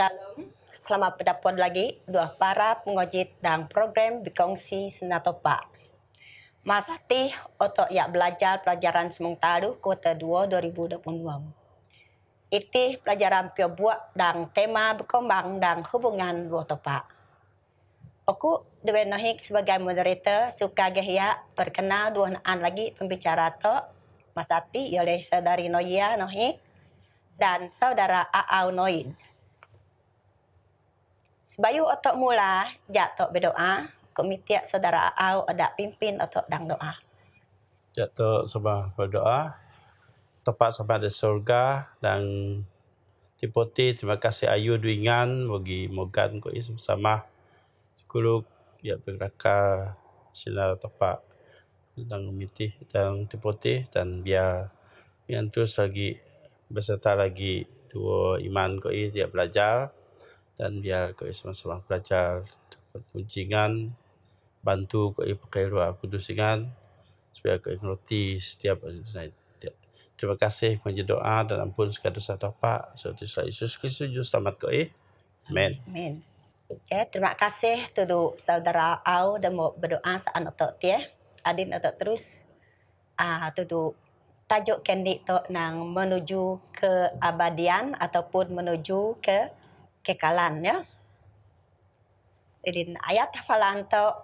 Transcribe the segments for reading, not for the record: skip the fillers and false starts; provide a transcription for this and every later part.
Shalom, selamat berdapat lagi dua para pengojit dan program berkongsi senatopa. Masati otok ya belajar pelajaran sementara kuartal 2 2022. Itu pelajaran pio buat dan tema berkembang dan hubungan dua topa. Aku Dewi Nohik sebagai moderator suka gaya perkenal dua naan lagi pembicara tok Masati oleh saudari Noya Nohik dan saudara Aau Noin. Sebayu otok mula, jatok berdoa, komiti saudara Aau ada pimpin otok dang doa. Jatok sebab berdoa, tepat sampai di surga dan tipoti terima kasih ayu duingan bagi mogan ko is bersama kuluk ya beraka sila tepat dan komiti dan tipoti dan biar yang terus lagi beserta lagi dua iman ko is dia belajar dan biar ko is sama-sama belajar pujian bantu ko is pakai roh kudusingan supaya ko is ngerti setiap hari. Terima kasih menjadi doa dan ampun segala dosa Bapa seperti Yesus Kristus juru selamat ko amen. Amin. Okay, terima kasih tudu saudara Aau dan mau berdoa saat otok tie. Adin otok terus tudu tajuk kendi tok nang menuju ke abadian ataupun menuju ke kekalan ya. Jadi ayat hafalan tok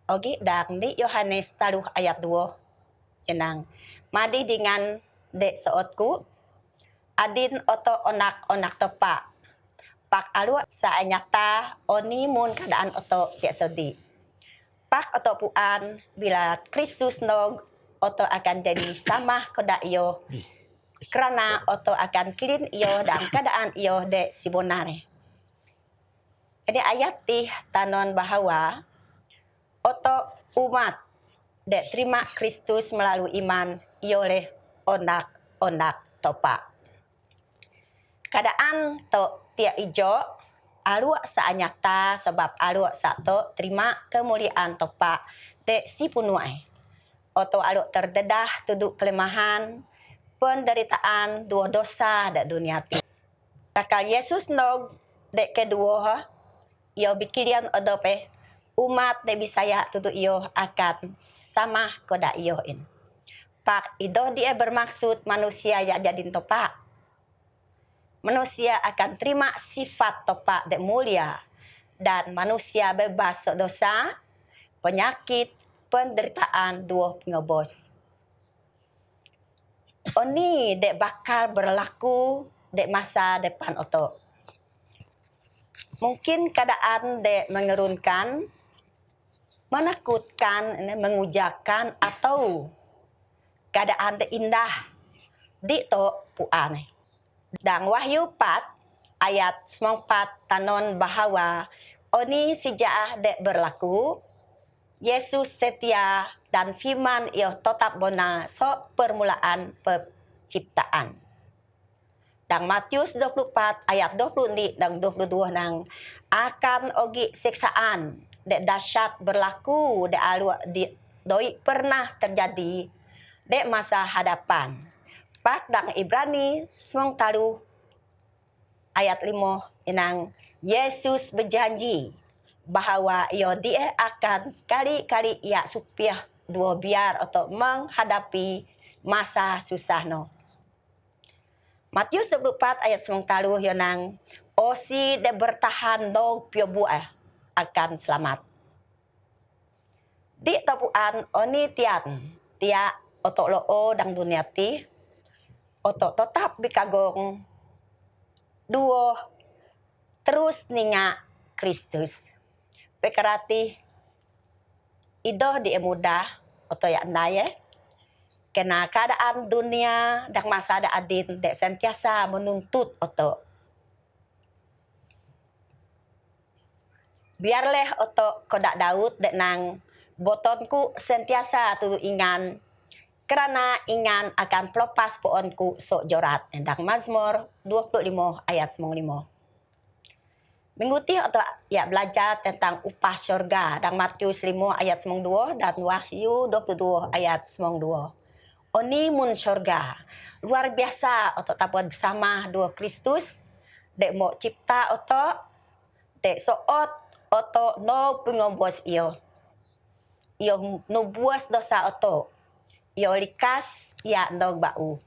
ogi dang di Yohanes taruh ayat 2 yenang madi dengan dek sootku adin oto onak topa pak alu sa nyata oni mun keadaan oto tiak sodi pak oto puan bila Kristus nog oto akan jadi sama koda iyo kerana oto akan kilin iyo dan keadaan iyo dek sibonare. Ini ayat ti tanon bahwa oto umat dek terima Kristus melalui iman oleh onak topa. Keadaan to tiak ijo alu sa nyata sebab alu sa to terima kemuliaan topa dek si punuai. Oto alu terdedah tuduk kelemahan penderitaan dua dosa dek dunia ti. Takal Yesus nog dek kedua yo bikirian odope umat de Bisaya tutu iyo akan sama koda iyo in. Pak ido dia bermaksud manusia ya jadin topa. Manusia akan terima sifat topa de mulia dan manusia bebas dosa, penyakit, penderitaan dua pengobos. Oni de bakal berlaku de masa depan oto. Mungkin keadaan de mengerunkan, menakutkan, mengujakan atau keadaan de indah di to puane. Dan Wahyu 4 ayat 4 tanon bahwa oni sejak de berlaku Yesus setia dan firman iyo tetap benar so permulaan penciptaan. Dan Matius 24 ayat 20 dan 22 nang akan ogi siksaan de dahsyat berlaku de alu di doi pernah terjadi de masa hadapan. Pak dan Ibrani semong talu ayat 5 inang Yesus berjanji bahwa dia akan sekali-kali ia supaya dua biar untuk menghadapi masa susah no. Matius 24 ayat 9 yang osi de bertahan dog pio buah akan selamat. Di tapuan oni tia otok loo dang dunia ti otok tetap bikagong duo terus ninga Kristus. Pekarati ido di muda oto ya naye kena keadaan dunia dan masa ada adin dek sentiasa menuntut oto. Biarleh oto kodak Daud dek nang botonku sentiasa tu ingan karena ingan akan pelopas poonku sok jorat. Endang Mazmur 25 ayat 95. Mingguti atau ya belajar tentang upah syurga dan Matius 5 ayat 92 dan Wahyu 22 ayat 92. Oni mun syurga luar biasa atau tabuat bersama dua Kristus dek mo cipta oto dek soot oto no pengobos iyo no buas dosa oto iyo likas ya no bau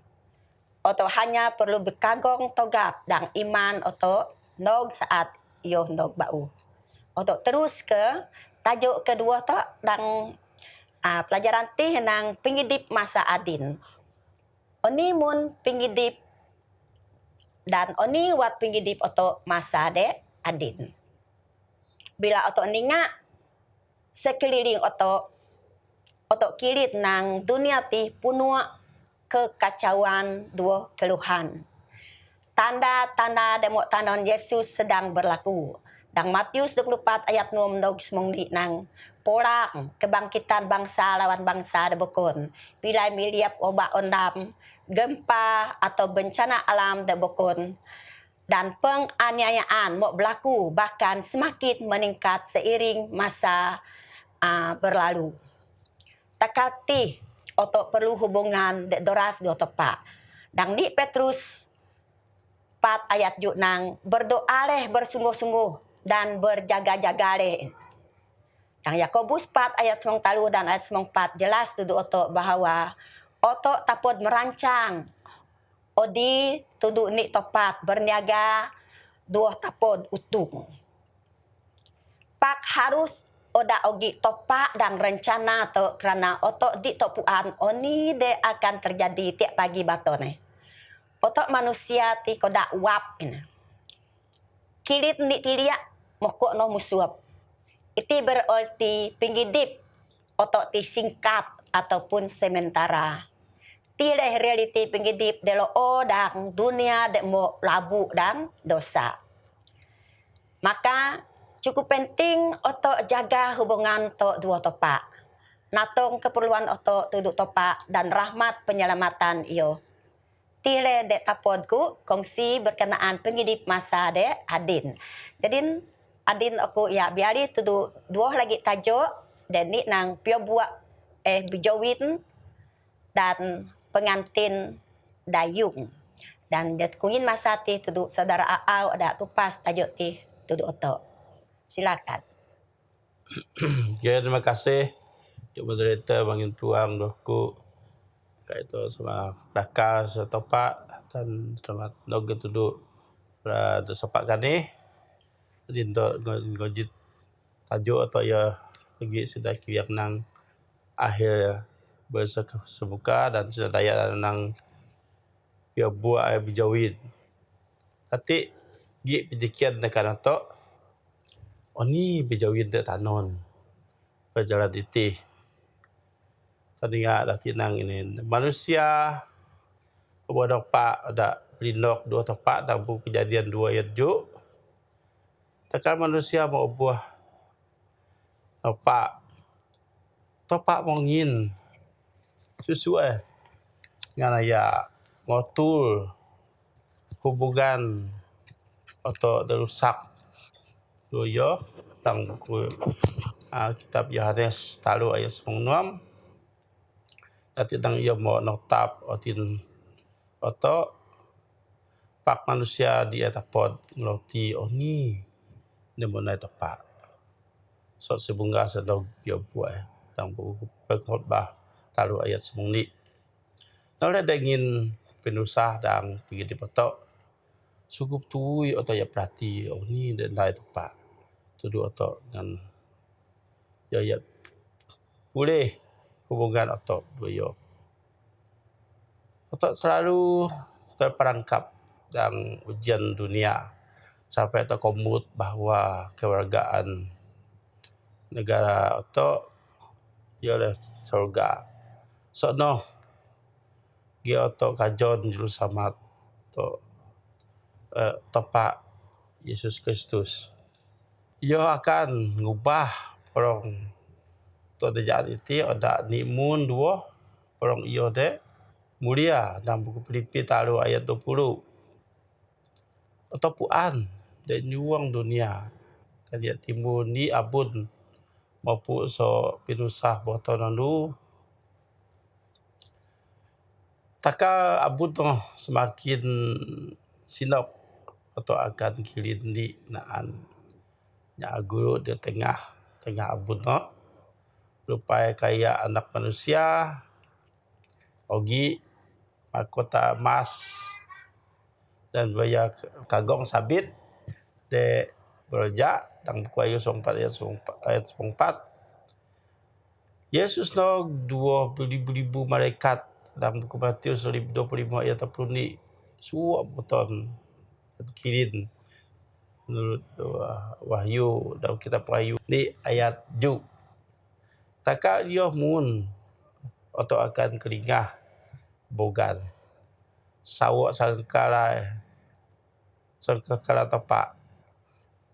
oto hanya perlu berkagong togap dan iman oto nog saat iyo nog bau oto terus ke tajuk kedua to dan pelajaran tih nang pengidip masa adin oni mun pengidip dan oni wat pengidip oto masa de adin bila oto ninga sekeliling oto kilit nang dunia ti punua kekacauan dua keluhan. Tanda-tanda demo tanon Yesus sedang berlaku. Dan Matius 24 ayat 6 semongli nang porang kebangkitan bangsa lawan bangsa debokon. Bila miliap oba ondam, gempa atau bencana alam debokon. Dan penganiayaan mau berlaku bahkan semakin meningkat seiring masa berlalu. Takati oto perlu hubungan dek doras do tepak. Dan di Petrus 4 ayat juk nang berdoa leh bersungguh-sungguh dan berjaga-jaga leh. Dan Yakobus 4 ayat 9 dan ayat 4 jelas tuduh oto bahwa oto tapod merancang odi tuduh ni topat berniaga dua tapod utung. Pak harus oda ogi topak dan rencana to kerana otok di topuan oni de akan terjadi tiap pagi batone. Otok manusia ti koda wap ina. Kilit ni tilia mokok no musuap. Iti berarti pinggidip otok ti singkat ataupun sementara. Tileh realiti pinggidip delo odang dunia de mo labu dan dosa. Maka cukup penting otok jaga hubungan to dua topak. Natong keperluan otok tuduk topak dan rahmat penyelamatan iyo. Tile dek tapodku kongsi berkenaan pengidip masa de adin. Jadi adin aku ya biari tuduk dua lagi tajuk dan ni nang pio buat bijawin dan pengantin dayung. Dan det kungin masa ti tuduk saudara Aau ada kupas tajuk ti tuduk otok. Silakan. Okay, terima kasih untuk moderator bangin tuang dohku kaitu sama dakar setopak dan selamat noge tuduk pada sepak kani. Jadi untuk ngojit tajuk atau ya lagi sedaki yang nang akhir bersemuka dan sedaya nang pia buat bijawin. Tapi gi pijikian tekan atok oni bijawin te tanon berjalan itih. Tadi dah tinang ini manusia buat pak ada pelindok dua tepak dan bu kejadian dua ayat juk. Tekan manusia mau buah topak mongin sesuai dengan ya ngotul hubungan atau terusak doyo tang buku kitab Yohanes talu ayat 9 tadi tang ia mau notap otin oto pak manusia di atapod ngeloti oni demonai tepak so sebungga sedog pio buai tang buku pengkhotbah talu ayat 9 ni nolak dengin penusah dan pergi di potok sukup tui atau ya perhati oni dan lai tepak tuduh atau dengan ya boleh hubungan atau doyo atau selalu terperangkap dalam ujian dunia sampai terkomut bahwa kewargaan negara atau ialah surga so no dia atau kajon juru selamat atau tepak Yesus Kristus ia akan ngubah orang tu dejat itu ada nimun dua orang ia de mulia dalam buku Filipi talu ayat 20 atau puan dan nyuang dunia kan dia timbul ni abun maupun so pinusah botonan lu taka abun tu semakin sinap atau akan kilin di naan nya guru di tengah abun no lupai kaya anak manusia ogi mahkota emas dan baya kagong sabit de berojak dan buku Ayub 24 ayat 4 Yesus no 20,000 malaikat dalam buku Matius 25 ayat 30 ni suap beton kirin menurut Wahyu dalam kitab Wahyu ni ayat juk takak dia mun atau akan kelingah bogan sawak sangkala tepak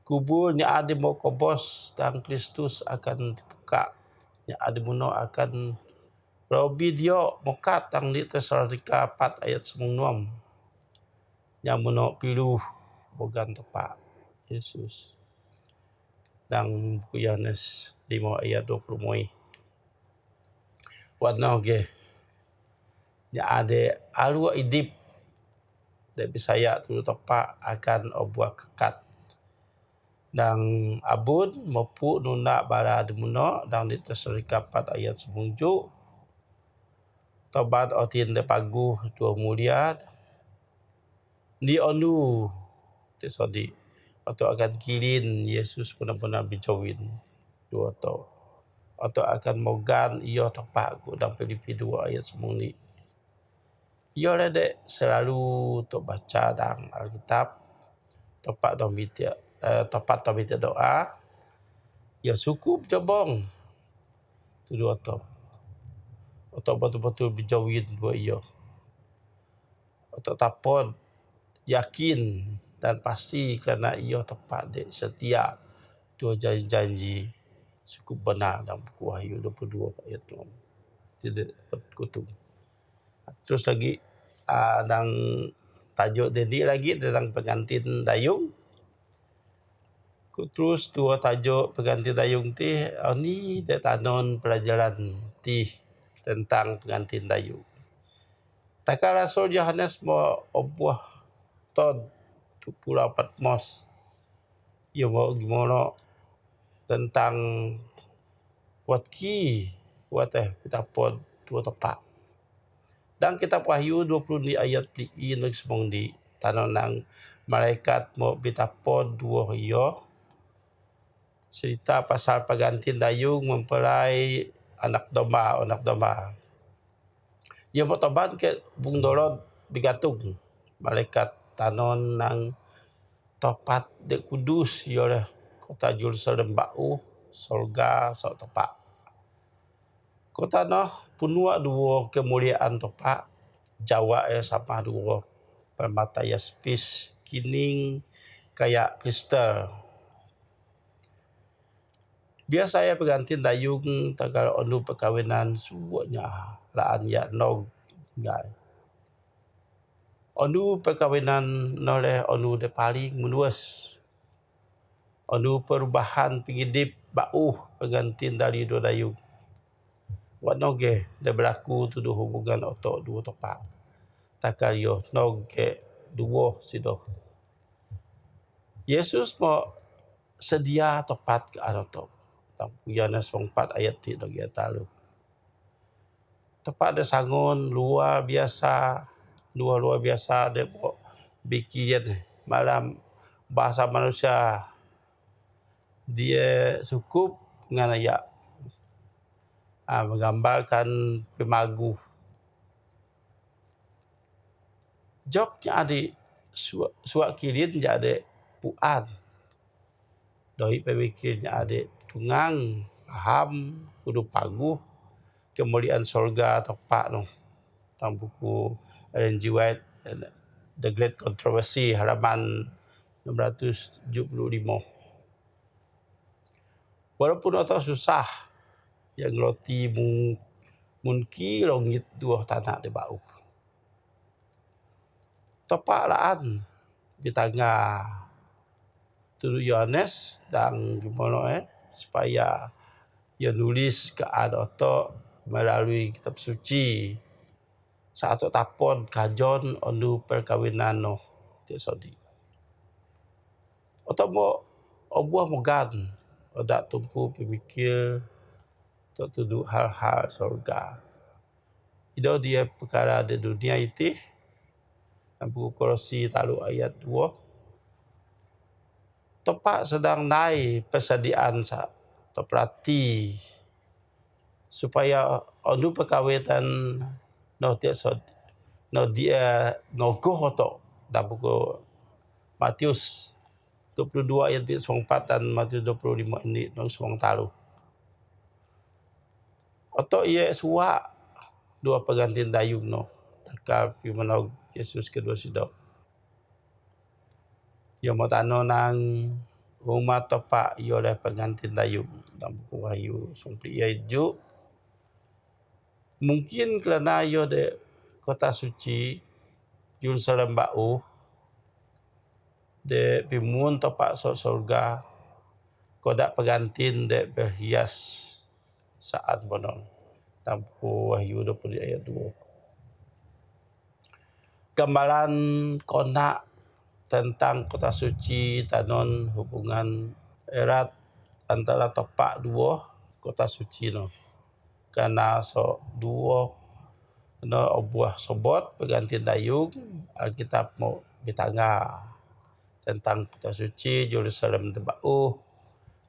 kuburnya ada mau kobos dan Kristus akan dibuka nya ada muno akan Robi dia mokat ang di Tesalonika 4 ayat 9 yang muno pilu bogan tepak Yesus dan buku Yohanes 5 ayat 20 moi warna ge nya ada alua idip dari saya tu tepak akan obuah kekat dan abun mopu nuna bara demuno dan di Tesalonika 4 ayat 9 tobat otin de pagu dua mulia di onu tesodi atau akan kilin Yesus benar-benar bijawin dua atau akan mogan iyo tepak ku dalam Filipi 2 ayat 9 iyo lede selalu to baca dalam Alkitab tepat doa doa ya cukup jabong tu dua atau betul-betul bijawin dua iyo atau tapon yakin dan pasti kerana ia tepat dek setia dua janji-janji cukup benar dalam buku Wahyu 22 ayat 6 tidak berkutung. Terus lagi dan tajuk dedi lagi tentang pengantin dayung. Terus dua tajuk pengantin dayung ti ni dia tanon pelajaran ti tentang pengantin dayung. Takkan Rasul Yohanes mau obuah ton Pulau Patmos. Ia mau gimana tentang kita pod dua tepak. Dan kitab Wahyu 20 di ayat pli'i lagi semong di tanah nang malaikat mau kita pod dua iyo. Cerita pasal pengantin dayung mempelai anak domba. Ia mau toban ke bung dorod bigatung malaikat tanon nang topat de kudus oleh kota Jerusalem bau sorga sok topak kota noh punua dua kemuliaan topak Jawa sama dua permata yaspis kining kayak kristal biasa ya pengantin dayung tagal onu perkawinan suanya laan ya nog ngai onu perkawinan oleh onu de paling meluas. Onu perubahan pengidip bau pengantin dari dua dayung. Wanoge de berlaku tuduh hubungan otok dua tepak. Takal yo noge dua sido. Yesus mau sedia tepat ke anotok. Yohanes 4 ayat 3 doge talu. Tepat de sangon luar biasa dia bikin malam bahasa manusia dia cukup dengan ayat menggambarkan pemagu joknya ada suak kirin ada puan doi pemikirnya ada tungang paham kudu pagu kemuliaan sorga tepak no dalam buku Ellen G. White The Great Controversy halaman 675. Walaupun atau susah yang roti mungki longit dua tanah di bau. Tepak laan di tengah tuduh Yohanes dan gimana supaya ia nulis ke ada melalui kitab suci. Saat tapon kajon onu perkawinan no tiap sodi. Atau mo obuah mogan. Odak tumpu pemikir untuk tuduk hal-hal surga. Itu dia perkara di dunia itu. Dan buku Kolose taluk ayat 2. Tepat sedang naik persediaan sa. Terperhati. Supaya onu perkawinan no dia no dia ngogoh atau dalam buku Matius 22 ayat 4 dan Matius 25 ayat 9 taruh. Atau ia suak dua pengantin dayung no. Takal pimanog Yesus kedua sidok. Ia mau tano nang rumah topak ia oleh pengantin dayung dalam buku Wahyu. Sampai ia hidup. Mungkin kerana ia de kota suci Yerusalem bau de pimun topak surga kodak pengantin de berhias saat bonon dalam buku Wahyu 20 ayat 2. Gambaran konak tentang kota suci tanon hubungan erat antara topak dua kota suci no. Karena so dua no obuah sobot pengantin dayung Alkitab mau bitanga tentang kota suci Jerusalem tebau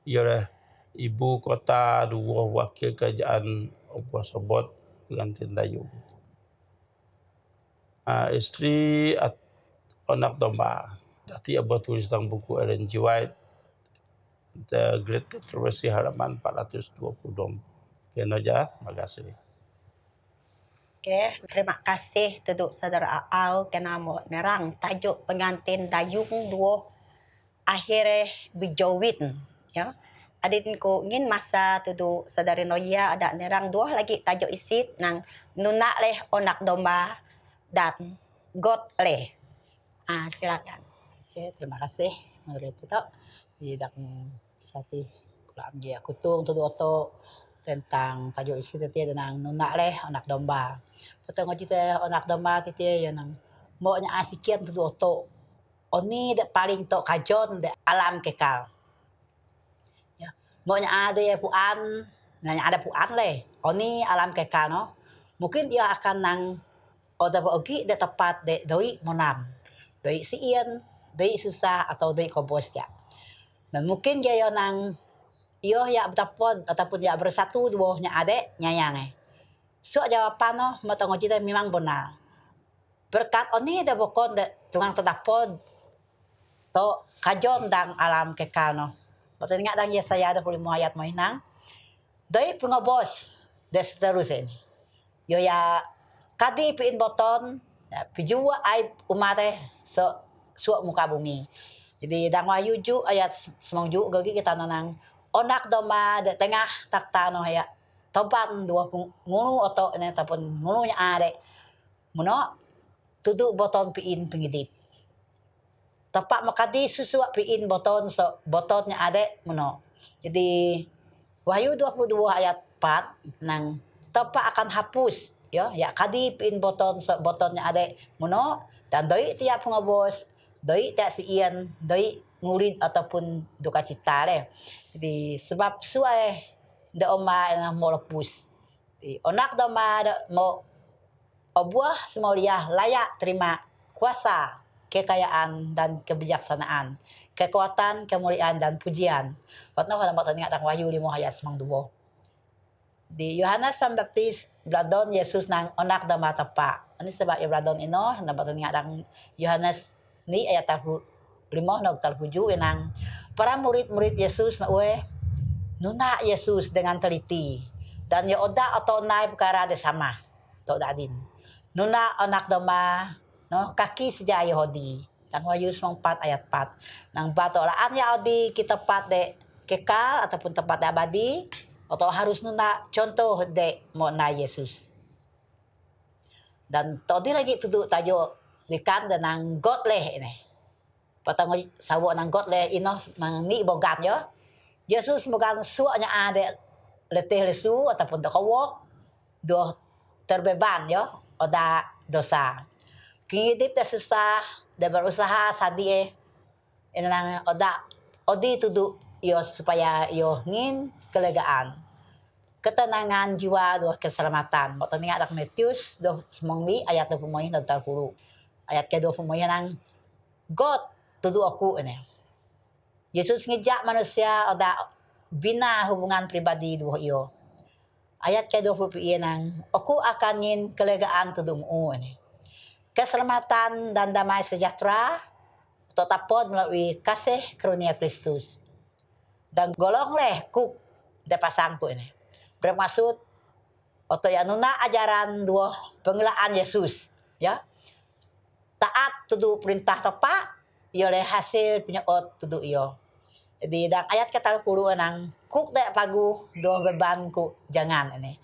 ialah ibu kota dua wakil kerajaan obuah sobot pengantin dayung. Isteri anak domba. Dati abah tulis dalam buku Ellen G. White The Great Controversy halaman 422. Kena aja, terima kasih. Okay, terima kasih tuduk saudara Aau kena mo nerang tajuk pengantin dayung dua akhirnya bijawin ya. Adin ko ngin masa tuduk saudari Noya ada nerang dua lagi tajuk isit nang nuna leh onak domba dan God leh. Silakan. Okay, terima kasih moderator tu. Tidak sati kulam dia kutung tu oto tentang tajuk isi tadi tentang nunak leh anak domba. Potong cerita anak domba tadi yang nang maunya asikian tu oto. Oni dak paling tok kajon dak alam kekal. Ya, maunya ada puan, nanya ada puan leh. Oni alam kekal no. Mungkin dia akan nang oda ogi dak tepat dak doi monam. Doi sian, doi susah atau doi kobos ya. Dan mungkin dia yang nang iyo ya betapun ataupun ya bersatu duohnya adek nyayang So jawapan no matongo kita memang benar. Berkat oni da bokon da tungang tetapon to kajon dang alam kekal no. Maksudnya dang Yesaya 25 ayat mo hinang. Doi pengobos da seterusnya. Yo ya kadi piin boton pijua ay umate so muka bumi. Jadi dang Wahyu ju ayat 9 gagi kita nang onak domba de tengah takta no ya toban dua ngunu atau ne tapon ngunu nya are muno tudu boton piin pengidip. Tapak makadi susu piin boton so botonnya ade muno. Jadi Wahyu 22 ayat 4 nang tapak akan hapus ya kadi piin boton so botonnya ade muno dan doi tiap pengobos doi tak sian doi ngurid ataupun duka cita deh. Jadi sebab suai da oma yang mau lepus. Onak da ma mau obuah semulia layak terima kuasa, kekayaan dan kebijaksanaan, kekuatan, kemuliaan dan pujian. Waktu pada waktu ingat dalam Wahyu 5 ayat 92. Di Yohanes Pembaptis bladon Yesus nang onak da ma tepak. Ini sebab ya bladon ino dapat ingat dalam Yohanes ni ayat 5 nog terpuju enang para murid-murid Yesus na nuna Yesus dengan teliti dan ya oda atau naib perkara de sama to dadin nuna anak domba no kaki seja Yahudi dan Wahyu 4 ayat 4 nang bato laan ya odi kita tempat de kekal ataupun tempat abadi atau harus nuna contoh de mo na Yesus dan tadi lagi tudu tajo dikan dengan God leh ini patang sawo nang God leh ino mangi bogan yo Yesus bogan suanya ada letih lesu ataupun dokowok do terbeban yo oda dosa kidip da susah da berusaha sadie Inang oda odi tudu iyo supaya iyo ngin kelegaan. Ketenangan jiwa doh keselamatan. Mo tani dak Matius doh semongli ayat 20 dan 30. Ayat ke 20 nang God tudu aku ini. Yesus ngejak manusia oda bina hubungan pribadi doh iyo. Ayat ke 20 nang aku akan ngin kelegaan tudumu ini. Keselamatan dan damai sejahtera tetapod melalui kasih karunia Kristus. Dan golongleh kuk depasangku ini. Bermaksud atau yang nuna ajaran dua penggelaan Yesus, ya. Taat tudu perintah tepat, ia oleh hasil punya tudu iyo. Jadi dan ayat kata kuru nang kuk dek pagu dua bebanku jangan ini.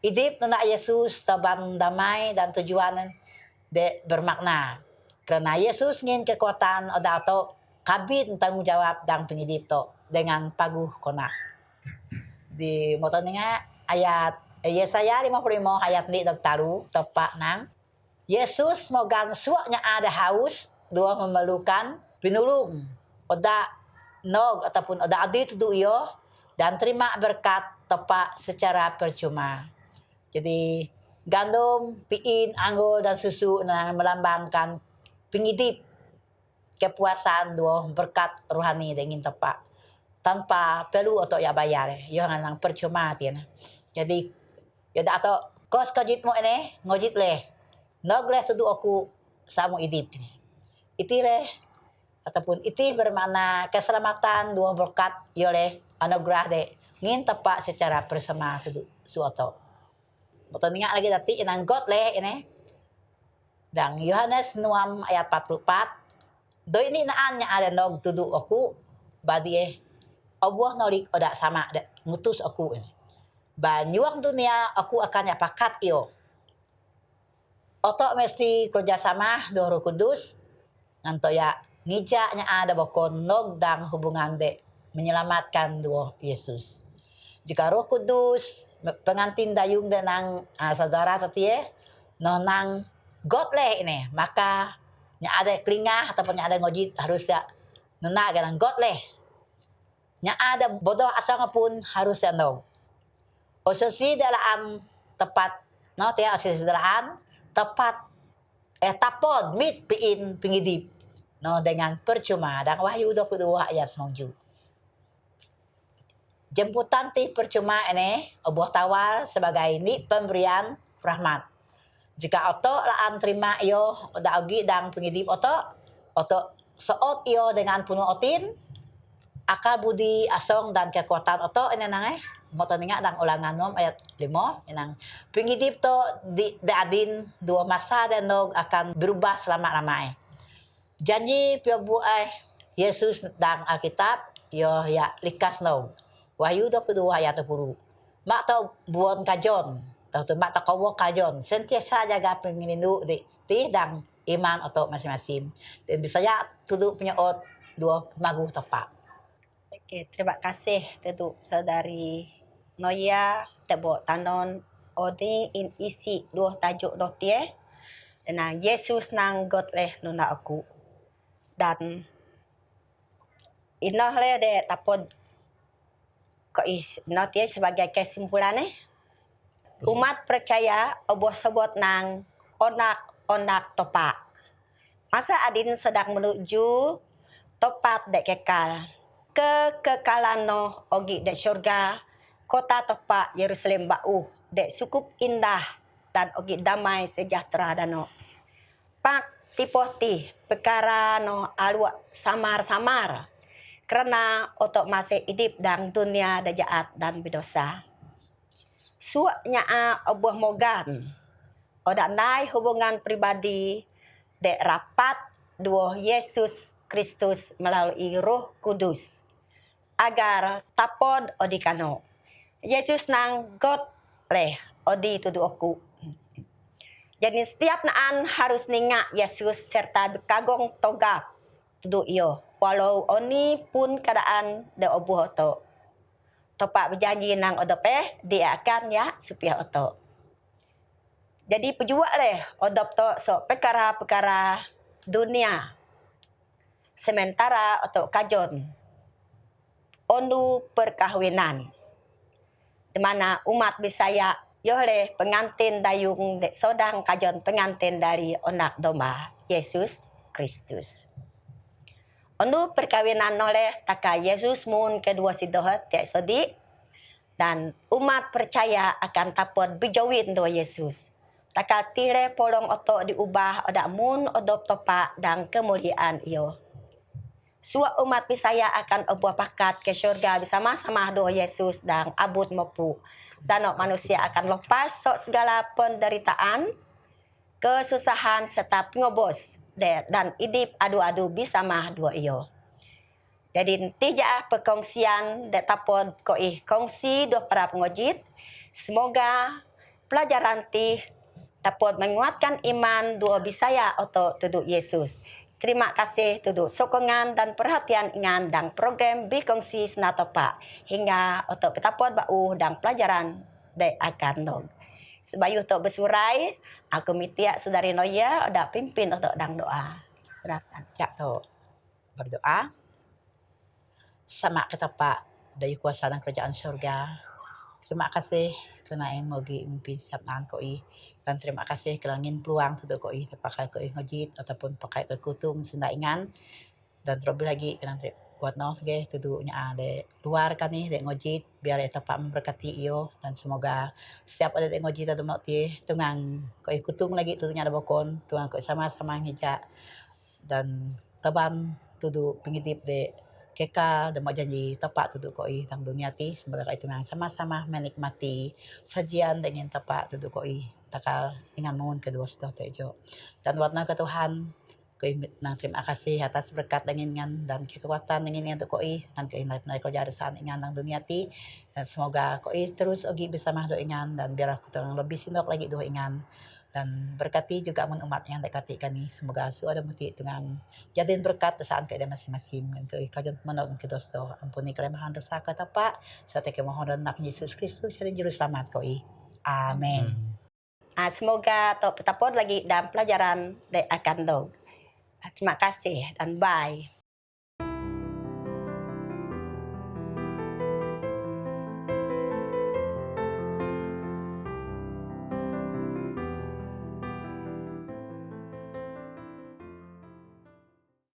Idip nuna Yesus taban damai dan tujuan dek bermakna. Karena Yesus ngin kekuatan atau kabin tanggung jawab dan pengidip to dengan pagu kona. Di motonya ayat Yesaya 55 ayat ni taru tepak nang Yesus mogan suaknya ada haus dua memerlukan pinulung oda nog ataupun oda adi tudu iyo dan terima berkat tepak secara percuma. Jadi gandum, piin, anggur dan susu nang melambangkan pengidip kepuasan dua berkat rohani dengan tepak tanpa perlu atau ya bayar ya nang percuma tiana. Jadi ya atau kos kajit mo ini ngojit leh nog leh tudu aku samu idip ini iti leh ataupun iti bermakna keselamatan dua berkat ya leh anugerah de ngin tepak secara bersama tudu suatu betul ingat lagi tadi nang God leh ini dan Yohanes 6 ayat 44 do ini naannya ada nog tudu aku badi Allah nolik oda sama ngutus aku ini. Banyuang dunia aku akan nyapakat iyo. Otok mesti kerjasama doh Roh Kudus nganto ya ngijaknya ada bokon nog dang hubungan de menyelamatkan doh Yesus. Jika Roh Kudus pengantin dayung denang saudara tadi nonang God leh ini maka nya ada kelingah ataupun nya ada ngojit harus ya nona ganang God leh. Nya ada bodoh asal pun harus andong. Osesi dalaan tepat, no tiya osesi dalaan tepat tapod mit piin pingidip, no dengan percuma dan Wahyu 22 ayat 9. Jemputan ti percuma ini oboh tawar sebagai ni pemberian rahmat. Jika oto laan terima iyo da ogi dang pingidip oto seot iyo dengan penuh otin akal budi asong dan kekuatan oto ini nang mo taninga dang ulangan nom ayat 5 inang pingidip to di adin dua masa dan nog akan berubah selama-lamanya. Janji piabu Yesus dang Alkitab yo ya likas nog. Wahyu 22 ayat 10. Mak tau buon kajon, tau mak tau kawo kajon. Sentiasa jaga pengilindu di dang iman oto masing-masing. Dan bisa ya tuduh punya dua magu tepat. Oke, terima kasih tentu saudari Noya tebo tanon odi in isi dua tajuk dotie dan Yesus nang God leh nuna aku dan inoh leh de tapod ko is notie sebagai kesimpulan umat percaya oboh sebut nang onak topak masa adin sedang menuju topat dek kekal kekekalan no ogi dek surga kota topak Yerusalem bau dek cukup indah dan ogi damai sejahtera dano pak tipoti perkara no alwa samar karena otok masih idip dang dunia dajaat dan berdosa suaknya obuh mogan odak nai hubungan pribadi dek rapat dua Yesus Kristus melalui Roh Kudus agar tapod odikano Yesus nang God leh odi tudu aku. Jadi setiap naan harus ninga Yesus serta bekagong toga tudu iyo walau oni pun keadaan de obuh oto topak berjanji nang odope dia akan ya supaya oto. Jadi pejua leh odop to so perkara-perkara dunia sementara atau kajon ondu perkawinan di mana umat Bisaya yole pengantin dayung de sodang kajon pengantin dari anak domba Yesus Kristus. Ondu perkawinan oleh taka Yesus mun kedua sidohet ya sodi dan umat percaya akan tapot bijawin do Yesus. Taka tire polong oto diubah oda mun odop topa dan kemuliaan iyo. Suak umat Bisaya akan obuah pakat ke syurga bersama-sama do Yesus dan abut mepu. Dan manusia akan lepas sok segala penderitaan, kesusahan serta pengobos dan idip adu-adu bersama dua iyo. Jadi tija perkongsian de tapod koi kongsi do para pengojit. Semoga pelajaran ti tapod menguatkan iman dua Bisaya atau tuduk Yesus. Terima kasih tuduk sokongan dan perhatian ingan dan program Bikongsi Senatopa hingga untuk petapod bau dan pelajaran de akan dong. Sebayu untuk bersurai, aku mitiak saudari Noya ada pimpin untuk dang doa. Silakan. Cak to berdoa. Sama kita Pak dari kuasa dan kerajaan surga. Terima kasih kerana yang mogi mimpi sabnaan koi. Dan terima kasih kerana ingin peluang untuk koi terpakai koi ngojit ataupun pakai koi kutung sendaingan. Dan terlebih lagi kerana buat noh ge tuduknya ada luar kan nih dek ngojit biar eta Pak memberkati iyo dan semoga setiap ada dek ngojit ada mau ti tungang koi kutung lagi tuduknya ada bokon tungang koi sama-sama ngejak dan tabam tuduk pengidip de kekal dan mau janji tepat tuduk koi tang dunia ti semoga koi tungang sama-sama menikmati sajian dengan tepat tuduk koi takal ingan mohon kedua sudah tejo dan warna ke Tuhan koi nang terima kasih atas berkat dengan dan kekuatan dengan untuk koi dan keinginan kau jadi saat ingan nang dunia ti dan semoga koi terus ogi bersama do ingan dan biar aku turang lebih sinok lagi do ingan dan berkati juga umat yang dekati kami semoga su ada muti dengan jadiin berkat saat keadaan masing-masing dan koi kajon menok kita do ampuni kelemahan dosa kata Pak serta kemohonan nak Yesus Kristus jadi juru selamat koi amin. Semoga to petapod lagi dalam pelajaran de akan dong. Terima kasih dan bye.